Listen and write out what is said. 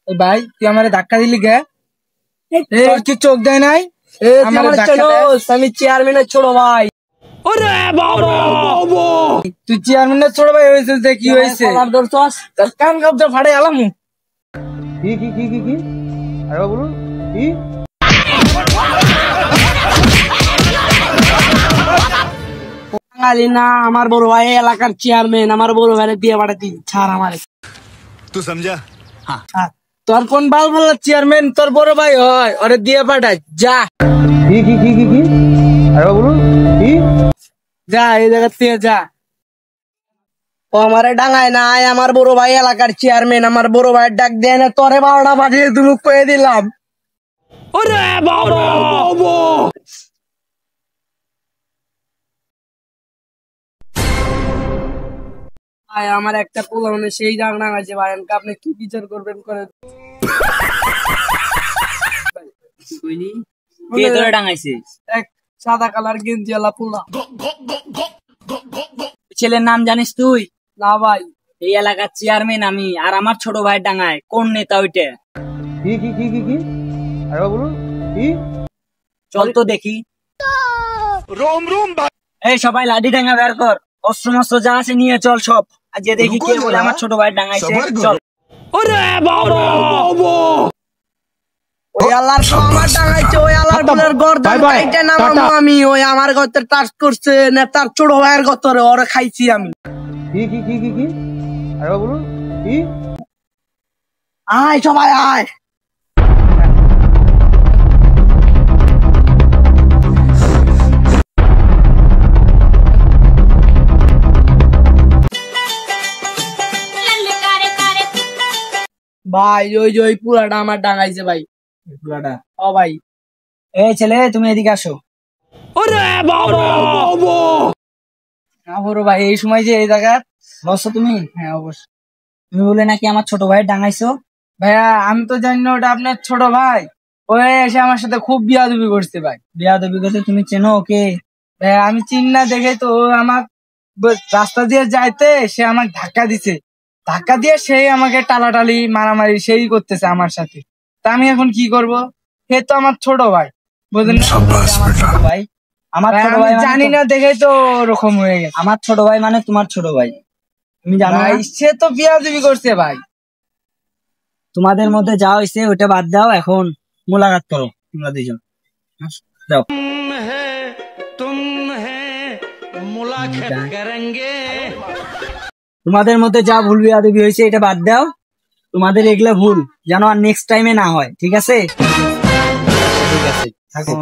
ভাই তুই আমারে ধাক্কা দিলি কে? তোর কি চোখ দেয় নাই? আমি চেয়ারম্যানের ছোট ভাই। তুই চেয়ারম্যানের ছোট ভাই হয়েছিস, কি হয়েছে? তোর কান কাপটা ফাড়ে এলাম। কি কি কি কি কি আরে বলুন কি? না আমার বড় ভাই এলাকার চেয়ারম্যান, আমার বড় ভাই দিয়ে পাঠাতি ছাড় আমার। तू समझा? তোর কোন বাল বললা চেয়ারম্যান তোর বড় ভাই হয়, ওরে দিয়ে পাঠাই যা। কি কি কি কি কি আরে বলুন কি? যা এই জায়গা থেকে যা। ও আমারে ডাঙায় নাই, আমার বড় ভাই এলাকার চেয়ারম্যান, আমার বড় ভাইয়ের ডাক দেয় না, তোরে 12টা বাজিয়ে তুমি কয়ে দিলাম। ভাই আমার একটা পোলা মানে সেই ডাং আছে ভাই, আপনি কি বিচার করবেন করে? এক সাদা কালার গেঞ্জি ওয়ালা পোলা। ছেলের নাম জানিস তুই? না ভাই। এই এলাকার চেয়ারম্যান আমি, আর আমার ছোট ভাই ডাঙায়। কোন নেতা ওইটা? কি কি কি কি কি আরে বলুন কি? চল তো দেখি। এই সবাই লাঠি ডাঙ্গা বের কর, অস্ত্র মস্ত্র যা আছে নিয়ে চল সব। আর যে দেখি কে বলে আমার ছোট ভাই ডাঙাইছে। চল। ওই আল্লাহর আমার ডাঙাইছে, ওই আল্লাহর বলের গর্দান কাইটা নামামু আমি। ওই আমার গর্তে টাচ করছে না, তার ছোট ভাইয়ের গর্তে ওরে খাইছি আমি। কি কি কি কি কি আরে বলুন কি? আয় সবাই আয়। ভাই ওই যে ওই পুরাটা আমার ডাঙাইছে ভাই, পুরাটা। ও ভাই। এই ছেলে তুমি এদিকে আসো। বড় ভাই এই সময় যে এই জায়গা বসো তুমি। হ্যাঁ অবশ্যই। তুমি বলে নাকি আমার ছোট ভাই ডাঙাইছো? ভাইয়া আমি তো জানি না ওটা আপনার ছোট ভাই, ওই এসে আমার সাথে খুব বিয়াদবি করছে ভাই। বিয়াদবি করতে তুমি চেনো ওকে? ভাইয়া আমি চিনি না দেখে তো আমার রাস্তা দিয়ে যাইতে সে আমাকে ধাক্কা দিছে, ধাক্কা দিয়ে সেই আমাকে টালাটালি মারামারি সেই করতেছে আমার সাথে। তা আমি এখন কি করব? সে তো আমার ছোট ভাই, বুঝলেন না? ভাই আমার ছোট আমি ভাই মানে জানি না দেখেই তো ওরকম হয়ে গেছে। আমার ছোট ভাই মানে তোমার ছোট ভাই, তুমি জানো ভাই না? সে তো বিয়াদবি করছে ভাই। তোমাদের মধ্যে যা হয়েছে ওটা বাদ দাও, এখন মোলাকাত করো তোমরা দুজন। যাও। তোমাদের মধ্যে যা ভুল বিয়াদবি হয়েছে এটা বাদ দাও, তোমাদের এগুলো ভুল যেন আর নেক্সট টাইমে না হয়, ঠিক আছে? ঠিক আছে থাকো।